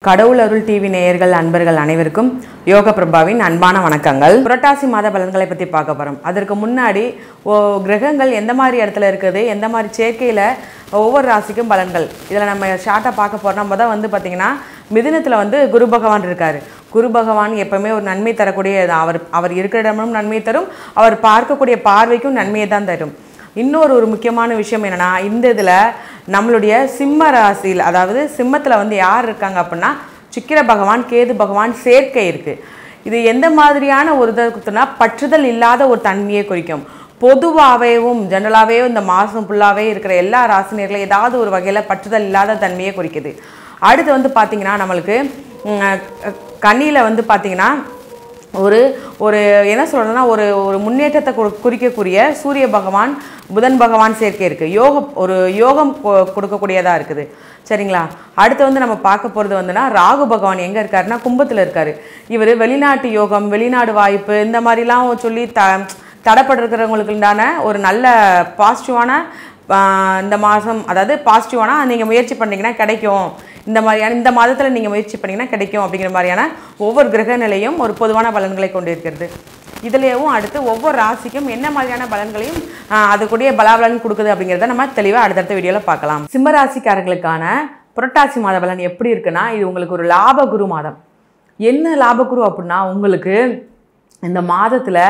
கடவுள் அருள் டிவி நேயர்கள் அன்பர்கள் அனைவருக்கும் யோக பிரபாவின் அன்பான வணக்கங்கள். புரட்டாசி மாத பலன்களை பற்றி பார்க்க போகிறோம். அதற்கு முன்னாடி கிரகங்கள் எந்த மாதிரி இடத்துல இருக்குது, எந்த மாதிரி சேர்க்கையில் ஒவ்வொரு ராசிக்கும் பலன்கள், இதில் நம்ம ஷார்ட்டாக பார்க்க போகிறோம். நம்ம தான் பார்த்திங்கன்னா மிதுனத்தில் குரு பகவான் இருக்கார். குரு பகவான் எப்போவுமே ஒரு நன்மை தரக்கூடிய அவர் இருக்கிற இடமும் நன்மை தரும், அவர் பார்க்கக்கூடிய பார்வைக்கும் நன்மையை தான் தரும். இன்னொரு முக்கியமான விஷயம் என்னென்னா, இந்த இதில் நம்மளுடைய சிம்ம ராசியில், அதாவது சிம்மத்தில் யார் இருக்காங்க அப்படின்னா சுக்கிர பகவான் கேது பகவான் சேர்க்கை இருக்குது. இது எந்த மாதிரியான ஒரு இதை கொடுத்தோன்னா பற்றுதல் இல்லாத ஒரு தன்மையை குறிக்கும். பொதுவாகவும் ஜெனரலாகவே இந்த மாதம் ஃபுல்லாகவே இருக்கிற எல்லா ராசினியர்களும் ஏதாவது ஒரு வகையில் பற்றுதல் இல்லாத தன்மையை குறிக்குது. அடுத்து பார்த்திங்கன்னா நம்மளுக்கு கண்ணியில் பார்த்திங்கன்னா ஒரு ஒரு என்ன சொல்கிறதுனா ஒரு முன்னேற்றத்தை குறிக்கக்கூடிய சூரிய பகவான் புதன் பகவான் சேர்க்கை இருக்குது. ஒரு யோகம் கொடுக்கக்கூடியதாக இருக்குது. சரிங்களா? அடுத்து நம்ம பார்க்க போகிறது ராகு பகவான் எங்கே இருக்காருன்னா கும்பத்தில் இருக்கார். இவர் வெளிநாட்டு யோகம், வெளிநாடு வாய்ப்பு இந்த மாதிரிலாம் சொல்லி தடைப்பட்டிருக்கிறவங்களுக்கு உண்டான ஒரு நல்ல பாசிட்டிவான இந்த மாதம், அதாவது பாசிட்டிவானா நீங்கள் முயற்சி பண்ணிங்கன்னா கிடைக்கும், இந்த மாதத்தில் நீங்கள் முயற்சி பண்ணிங்கன்னா கிடைக்கும் அப்படிங்கிற மாதிரியான ஒவ்வொரு கிரக நிலையும் ஒரு பொதுவான பலன்களை கொண்டு இருக்கிறது. இதுலேயும் அடுத்து ஒவ்வொரு ராசிக்கும் என்ன மாதிரியான பலன்களையும் அதுக்குரிய பலாபலன் கொடுக்குது அப்படிங்கிறத நம்ம தெளிவாக அடுத்தடுத்த வீடியோவில் பார்க்கலாம். சிம்ம ராசிக்காரர்களுக்கான புரட்டாசி மாத பலன் எப்படி இருக்குன்னா, இது உங்களுக்கு ஒரு லாபகுரு மாதம். என்ன லாபகுரு அப்படின்னா, உங்களுக்கு இந்த மாதத்தில்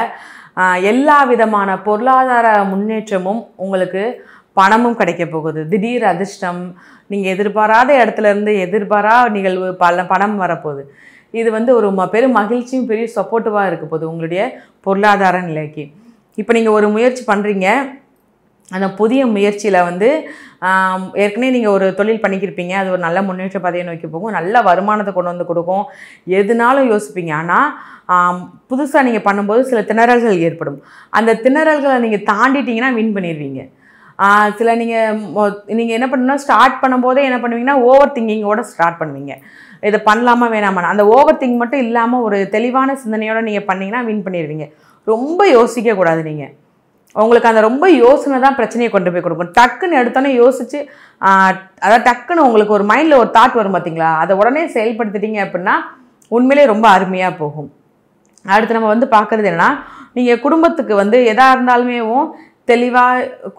எல்லா விதமான பொருளாதார முன்னேற்றமும், உங்களுக்கு பணமும் கிடைக்க போகுது. திடீர் அதிர்ஷ்டம், நீங்கள் எதிர்பாராத இடத்துலேருந்து எதிர்பாரா நிகழ்வு பணம் வரப்போகுது. இது ஒரு பெரும் மகிழ்ச்சியும் பெரிய சப்போர்ட்டிவாக இருக்க போகுது உங்களுடைய பொருளாதார நிலைக்கு. இப்போ நீங்கள் ஒரு முயற்சி பண்ணுறீங்க, அந்த புதிய முயற்சியில் ஏற்கனவே நீங்கள் ஒரு தொழில் பண்ணிக்கிருப்பீங்க, அது ஒரு நல்ல முன்னேற்ற பாதையை நோக்கி போகும், நல்ல வருமானத்தை கொண்டு கொடுக்கும், எதுனாலும் யோசிப்பீங்க. ஆனால் புதுசாக நீங்கள் பண்ணும்போது சில திணறல்கள் ஏற்படும். அந்த திணறல்களை நீங்கள் தாண்டிட்டீங்கன்னா வின் பண்ணிடுவீங்க. சில நீங்கள் என்ன பண்ணணும்னா, ஸ்டார்ட் பண்ணும்போதே என்ன பண்ணுவீங்கன்னா ஓவர் திங்கிங்கோடு ஸ்டார்ட் பண்ணுவீங்க. இதை பண்ணலாமா வேணாமா, அந்த ஓவர் திங்க் மட்டும் இல்லாமல் ஒரு தெளிவான சிந்தனையோடு நீங்கள் பண்ணிங்கன்னா வின் பண்ணிடுவீங்க. ரொம்ப யோசிக்கக்கூடாது. நீங்கள் உங்களுக்கு அந்த ரொம்ப யோசனை தான் பிரச்சனையை கொண்டு போய் கொடுக்கும். டக்குன்னு எடுத்தோன்னே யோசித்து, அதாவது டக்குன்னு உங்களுக்கு ஒரு மைண்டில் ஒரு தாட் வரும் பார்த்தீங்களா, அதை உடனே செயல்படுத்திட்டீங்க அப்படின்னா உண்மையிலே ரொம்ப அருமையாக போகும். அடுத்து நம்ம பார்க்குறது என்னென்னா, நீங்கள் குடும்பத்துக்கு எதாக இருந்தாலுமே தெளிவாக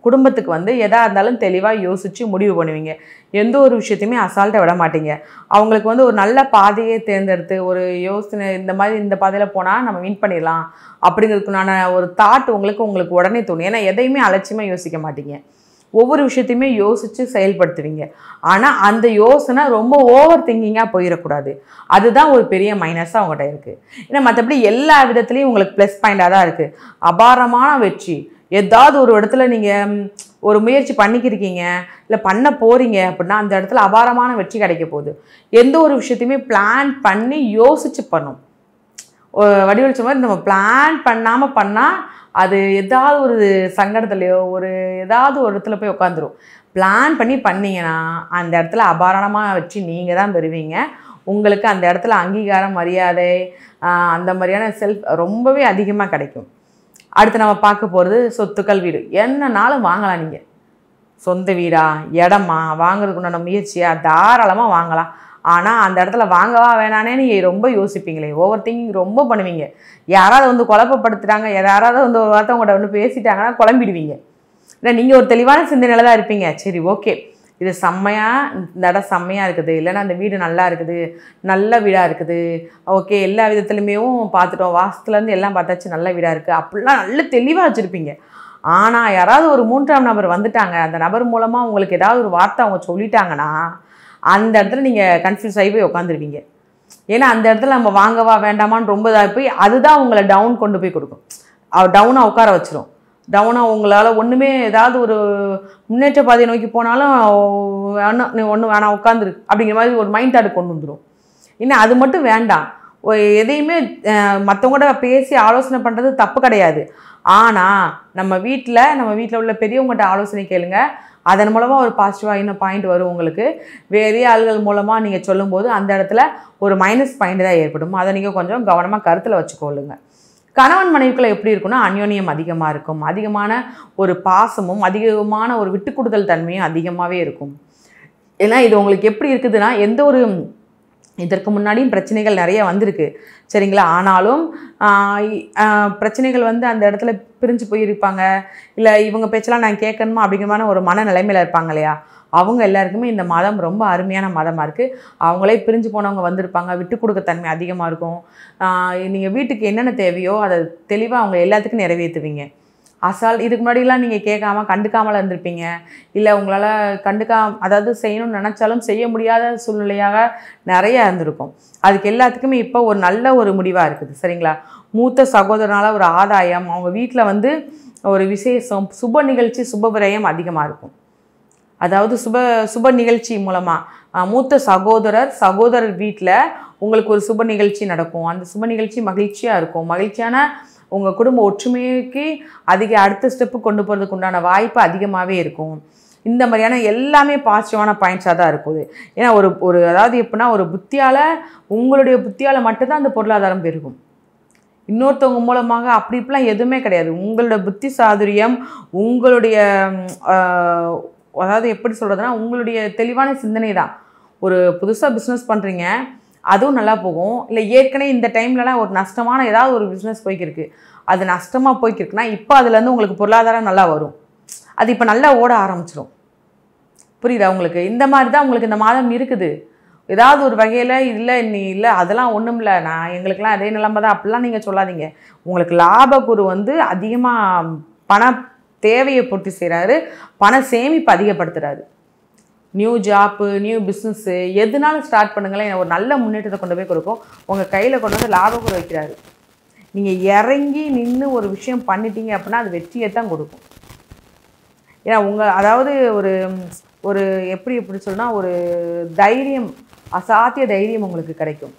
குடும்பத்துக்கு எதாக இருந்தாலும் தெளிவாக யோசித்து முடிவு பண்ணுவீங்க. எந்த ஒரு விஷயத்தையுமே அசால்ட்டாக விட மாட்டீங்க. அவங்களுக்கு ஒரு நல்ல பாதையை தேர்ந்தெடுத்து ஒரு யோசனை, இந்த பாதையில் போனால் நம்ம வின் பண்ணிடலாம் அப்படிங்கிறதுக்குனான ஒரு தாட் உங்களுக்கு உடனே தோணும். ஏன்னா எதையுமே அலட்சியமாக யோசிக்க மாட்டீங்க. ஒவ்வொரு விஷயத்தையுமே யோசித்து செயல்படுத்துவீங்க. ஆனால் அந்த யோசனை ரொம்ப ஓவர் திங்கிங்காக போயிடக்கூடாது. அதுதான் ஒரு பெரிய மைனஸாக அவங்கள்ட்ட இருக்குது. ஏன்னா மற்றபடி எல்லா விதத்துலேயும் உங்களுக்கு ப்ளஸ் பாயிண்டாக தான் இருக்குது. அபாரமான வெற்றி, ஏதாவது ஒரு இடத்துல நீங்கள் ஒரு முயற்சி பண்ணிக்கிருக்கீங்க, இல்லை பண்ண போகிறீங்க அப்படின்னா அந்த இடத்துல அபாரமான வெற்றி கிடைக்க போகுது. எந்த ஒரு விஷயத்தையுமே பிளான் பண்ணி யோசித்து பண்ணும். வடிவழிச்ச மாதிரி நம்ம பிளான் பண்ணாமல் பண்ணால் அது ஏதாவது ஒரு சங்கடத்துலையோ ஏதாவது ஒரு இடத்துல போய் உட்காந்துரும். பிளான் பண்ணி பண்ணிங்கன்னா அந்த இடத்துல அபாரணமாக வச்சு நீங்கள் தான் பெறுவீங்க. உங்களுக்கு அந்த இடத்துல அங்கீகாரம், மரியாதை, அந்த மாதிரியான ரொம்பவே அதிகமாக கிடைக்கும். அடுத்து நம்ம பார்க்க போகிறது சொத்துக்கள், வீடு. என்னன்னாலும் வாங்கலாம். நீங்கள் சொந்த வீடா இடமா வாங்குறதுக்கு உண்டான முயற்சியாக தாராளமாக வாங்கலாம். ஆனால் அந்த இடத்துல வாங்கவா வேணானே நீங்கள் ரொம்ப யோசிப்பீங்களே, ஓவர் திங்கிங் ரொம்ப பண்ணுவீங்க. யாராவது குழப்பப்படுத்துகிறாங்க, யாராவது ஒரு வார்த்தை உங்கள்கிட்ட பேசிட்டாங்கன்னா குழம்பிடுவீங்க. இல்லை, நீங்கள் ஒரு தெளிவான சிந்தனையில் தான் இருப்பீங்க. சரி, ஓகே, இது செம்மையாக, இந்த இடம் செம்மையாக இருக்குது, இல்லைன்னா அந்த வீடு நல்லா இருக்குது, நல்ல வீடாக இருக்குது, ஓகே, எல்லா விதத்துலையுமே பார்த்துட்டோம், வாஸ்துலேருந்து எல்லாம் பார்த்தாச்சு, நல்ல வீடாக இருக்குது அப்படிலாம் நல்ல தெளிவாக வச்சுருப்பீங்க. ஆனால் யாராவது ஒரு மூன்றாம் நபர் வந்துட்டாங்க, அந்த நபர் மூலமாக உங்களுக்கு ஏதாவது ஒரு வார்த்தை அவங்க சொல்லிட்டாங்கன்னா அந்த இடத்துல நீங்கள் கன்ஃபியூஸ் ஆகி போய் உட்காந்துருவீங்க. ஏன்னா அந்த இடத்துல நம்ம வாங்கவா வேண்டாமான்னு ரொம்ப இதாக போய் அதுதான் உங்களை டவுன் கொண்டு போய் கொடுக்கும். டவுனாக உட்கார வச்சிரும். டவுனாக உங்களால் ஒன்றுமே, ஏதாவது ஒரு முன்னேற்ற பாதையை நோக்கி போனாலும் ஒன்று வேணாம் உட்காந்துரு அப்படிங்கிற மாதிரி ஒரு மைண்ட் தாட் கொண்டு வந்துடும். இன்னும் அது மட்டும் வேண்டாம், எதையுமே மற்றவங்கள்ட்ட பேசி ஆலோசனை பண்ணுறது தப்பு கிடையாது. ஆனால் நம்ம வீட்டில் உள்ள பெரியவங்கள்ட்ட ஆலோசனை கேளுங்க. அதன் மூலமாக ஒரு பாசிட்டிவாக இன்னும் பாயிண்ட் வரும் உங்களுக்கு. வேறு ஆள்கள் மூலமாக நீங்கள் சொல்லும்போது அந்த இடத்துல ஒரு மைனஸ் பாயிண்ட் தான் ஏற்படும். அதை நீங்கள் கொஞ்சம் கவனமாக கருத்தில் வச்சுக்கொள்ளுங்க. கணவன் மனைவிக்குள்ள எப்படி இருக்குன்னா, அந்யோன்யம் அதிகமாக இருக்கும், அதிகமான ஒரு பாசமும் அதிகமான ஒரு விட்டு கொடுத்தல் தன்மையும் அதிகமாகவே இருக்கும். ஏன்னா இது உங்களுக்கு எப்படி இருக்குதுன்னா, எந்த ஒரு இதற்கு முன்னாடியும் பிரச்சனைகள் நிறைய வந்திருக்கு சரிங்களா. ஆனாலும் பிரச்சனைகள் வந்து அந்த இடத்துல பிரிஞ்சு போயிருப்பாங்க, இல்லை இவங்க பேச்செல்லாம் நான் கேட்கணுமா அப்படிங்கிற ஒரு மனநிலைமையில் இருப்பாங்க இல்லையா, அவங்க எல்லாருக்குமே இந்த மாதம் ரொம்ப அருமையான மாதமாக இருக்குது. அவங்களே பிரிஞ்சு போனவங்க வந்திருப்பாங்க, விட்டு கொடுக்க தன்மை அதிகமாக இருக்கும். நீங்கள் வீட்டுக்கு என்னென்ன தேவையோ அதை தெளிவாக அவங்க எல்லாத்துக்கும் நிறைவேற்றுவீங்க. இதுக்கு முன்னாடிலாம் நீங்கள் கேட்காம கண்டுக்காமல் இருந்திருப்பீங்க, இல்லை உங்களால் அதாவது செய்யணும்னு நினச்சாலும் செய்ய முடியாத சூழ்நிலையாக நிறையா இருந்திருக்கும். அதுக்கு எல்லாத்துக்குமே இப்போ ஒரு நல்ல ஒரு முடிவாக இருக்குது சரிங்களா. மூத்த சகோதரனால் ஒரு ஆதாயம், அவங்க வீட்டில் வந்து ஒரு விசேஷம், சுப நிகழ்ச்சி, சுப விரயம் அதிகமாக இருக்கும். அதாவது சுப நிகழ்ச்சி மூலமாக மூத்த சகோதரர் வீட்டில் உங்களுக்கு ஒரு சுப நிகழ்ச்சி நடக்கும். அந்த சுப நிகழ்ச்சி மகிழ்ச்சியாக இருக்கும். மகிழ்ச்சியான உங்கள் குடும்ப ஒற்றுமைக்கு அடுத்த ஸ்டெப்பு கொண்டு போகிறதுக்கு உண்டான வாய்ப்பு அதிகமாகவே இருக்கும். இந்த மாதிரியான எல்லாமே பாசிட்டிவான பாயிண்ட்ஸாக தான் இருக்குது. ஏன்னா அதாவது எப்படின்னா உங்களுடைய புத்தியால் மட்டும்தான் அந்த பொருளாதாரம் பெருகும். இன்னொருத்தவங்க மூலமாக அப்படி இப்படிலாம் எதுவுமே கிடையாது. உங்களோட புத்தி சாதுரியம், உங்களுடைய அதாவது எப்படி சொல்கிறதுனா உங்களுடைய தெளிவான சிந்தனை தான். ஒரு புதுசாக பிஸ்னஸ் பண்ணுறீங்க, அதுவும் நல்லா போகும். இல்லை ஏற்கனவே இந்த டைம்லலாம் ஒரு நஷ்டமான ஏதாவது ஒரு பிஸ்னஸ் போய்க்கிருக்கு, அது நஷ்டமாக போய்க்கிருக்குன்னா இப்போ அதுலேருந்து உங்களுக்கு பொருளாதாரம் நல்லா வரும். அது இப்போ நல்லா ஓட ஆரம்பிச்சிடும். புரியுதா உங்களுக்கு? இந்த மாதிரி தான் உங்களுக்கு இந்த மாதம் இருக்குது. ஏதாவது ஒரு வகையில் இல்லை அதெல்லாம் ஒன்றும் இல்லை, எங்களுக்கெல்லாம் அதே நிலைமை தான் அப்படிலாம் நீங்கள் சொல்லாதீங்க. உங்களுக்கு லாபக்குரு வந்து அதிகமாக பண தேவையை பூர்த்தி செய்கிறாரு, பண சேமிப்பு அதிகப்படுத்துகிறாரு. நியூ ஜாப்பு, நியூ பிஸ்னஸ்ஸு எதுனாலும் ஸ்டார்ட் பண்ணுங்களேன், ஒரு நல்ல முன்னேற்றத்தை கொண்டு போய் கொடுக்கும். உங்கள் கையில் கொண்டு வந்து லாபக்குரு வைக்கிறாரு. நீங்கள் இறங்கி நின்று ஒரு விஷயம் பண்ணிட்டீங்க அப்படின்னா அது வெற்றியை தான் கொடுக்கும். ஏன்னா அதாவது ஒரு எப்படி சொன்னால் ஒரு தைரியம், அசாத்திய தைரியம் உங்களுக்கு கிடைக்கும்.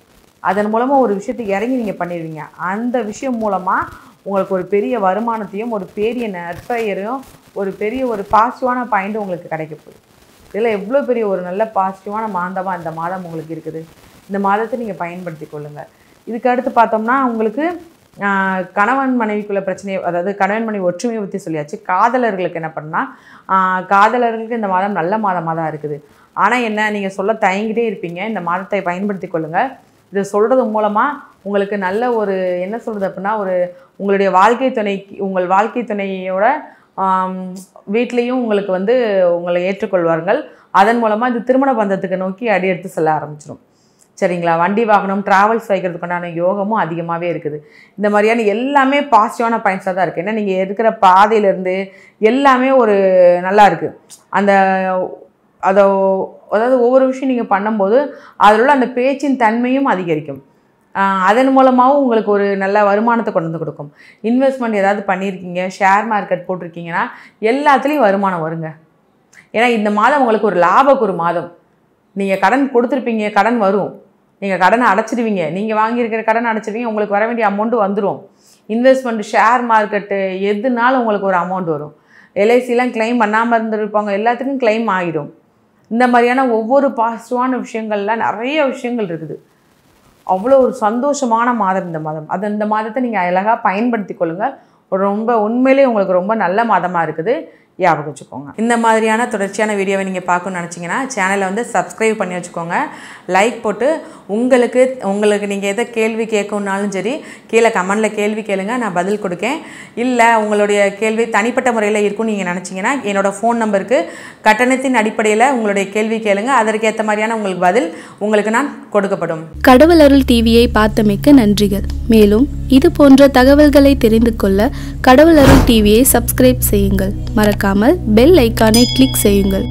அதன் மூலமாக ஒரு விஷயத்துக்கு இறங்கி நீங்கள் பண்ணிடுவீங்க. அந்த விஷயம் மூலமாக உங்களுக்கு ஒரு பெரிய வருமானத்தையும், ஒரு பெரிய நற்பெயரையும், ஒரு பெரிய ஒரு பாசிட்டிவான பாயிண்ட்டும் உங்களுக்கு கிடைக்க போகுது. இதில் எவ்வளோ பெரிய ஒரு நல்ல பாசிட்டிவான மாதமாக இந்த மாதம் உங்களுக்கு இருக்குது. இந்த மாதத்தை நீங்கள் பயன்படுத்தி கொள்ளுங்கள். இதுக்கு அடுத்து பார்த்தோம்னா உங்களுக்கு கணவன் மனைவிக்குள்ள பிரச்சனை, அதாவது கணவன் மனைவி ஒற்றுமையை பற்றி சொல்லியாச்சு. காதலர்களுக்கு என்ன பண்ணால், காதலர்களுக்கு இந்த மாதம் நல்ல மாதமாக தான் இருக்குது. ஆனால் என்ன, நீங்கள் சொல்ல தயங்கிட்டே இருப்பீங்க. இந்த மாதத்தை பயன்படுத்தி கொள்ளுங்கள். இது சொல்கிறது மூலமாக உங்களுக்கு நல்ல ஒரு என்ன சொல்கிறது அப்படின்னா உங்களுடைய உங்கள் வாழ்க்கை துணையோட வீட்லேயும் உங்களுக்கு வந்து உங்களை ஏற்றுக்கொள்வார்கள். அதன் மூலமாக இது திருமண பந்தத்துக்கு நோக்கி அடி எடுத்து செல்ல ஆரம்பிச்சிடும் சரிங்களா. வண்டி வாகனம், ட்ராவல்ஸ் வைக்கிறதுக்குண்டான யோகமும் அதிகமாகவே இருக்குது. இந்த மாதிரியான எல்லாமே பாசிட்டிவான பாயிண்ட்ஸாக தான் இருக்குது. ஏன்னா நீங்கள் இருக்கிற பாதையிலேருந்து எல்லாமே ஒரு நல்லா இருக்குது. அதாவது ஒவ்வொரு விஷயம் நீங்கள் பண்ணும்போது அதில் உள்ள அந்த பேச்சின் தன்மையும் அதிகரிக்கும். அதன் மூலமாகவும் உங்களுக்கு ஒரு நல்ல வருமானத்தை கொண்டு வந்து கொடுக்கும். இன்வெஸ்ட்மெண்ட் ஏதாவது பண்ணியிருக்கீங்க, ஷேர் மார்க்கெட் போட்டிருக்கீங்கன்னா எல்லாத்துலேயும் வருமானம் வருங்க. ஏன்னா இந்த மாதம் உங்களுக்கு ஒரு லாபக்கு மாதம். நீங்கள் கடன் கொடுத்துருப்பீங்க, கடன் வரும், நீங்கள் கடனை அடைச்சிடுவீங்க, நீங்கள் வாங்கியிருக்கிற கடன் அடைச்சிடுவீங்க, உங்களுக்கு வர வேண்டிய அமௌண்ட்டு வந்துடும். இன்வெஸ்ட்மெண்ட், ஷேர் மார்க்கெட்டு எதுனாலும் உங்களுக்கு ஒரு அமௌண்ட் வரும். எல்ஐசிலாம் கிளைம் பண்ணாமல் இருந்திருப்பாங்க, எல்லாத்துக்கும் கிளைம் ஆகிடும். இந்த மாதிரியான ஒவ்வொரு பாசிட்டிவான விஷயங்கள்லாம் நிறைய விஷயங்கள் இருக்குது. அவ்வளோ ஒரு சந்தோஷமான மாதம் இந்த மாதம். இந்த மாதத்தை நீங்கள் அழகாக பயன்படுத்தி கொள்ளுங்கள். ரொம்ப உண்மையிலே உங்களுக்கு ரொம்ப நல்ல மாதமாக இருக்குது. ஞாபகம் வச்சுக்கோங்க. இந்த மாதிரியான தொடர்ச்சியான வீடியோவை நீங்கள் பார்க்கணும்னு நினச்சிங்கன்னா சேனலை வந்து சப்ஸ்கிரைப் பண்ணி வச்சுக்கோங்க. லைக் போட்டு உங்களுக்கு நீங்கள் எதை கேள்வி கேட்கணுன்னாலும் சரி கீழே கமெண்டில் கேள்வி கேளுங்க, நான் பதில் கொடுக்கேன். இல்லை உங்களுடைய கேள்வி தனிப்பட்ட முறையில் இருக்கும்னு நீங்கள் நினச்சிங்கன்னா என்னோடய ஃபோன் நம்பருக்கு கட்டணத்தின் அடிப்படையில் உங்களுடைய கேள்வி கேளுங்க. அதற்கேற்ற மாதிரியான உங்களுக்கு பதில் உங்களுக்கு நான் கொடுக்கப்படும். கடவுள் அருள் டிவியை பார்த்தமைக்கு நன்றிகள். மேலும் இது போன்ற தகவல்களை தெரிந்து கொள்ள கடவுள் அருள் டிவியை சப்ஸ்கிரைப் செய்யுங்கள். மறக்காமல் பெல் ஐக்கானை கிளிக் செய்யுங்கள்.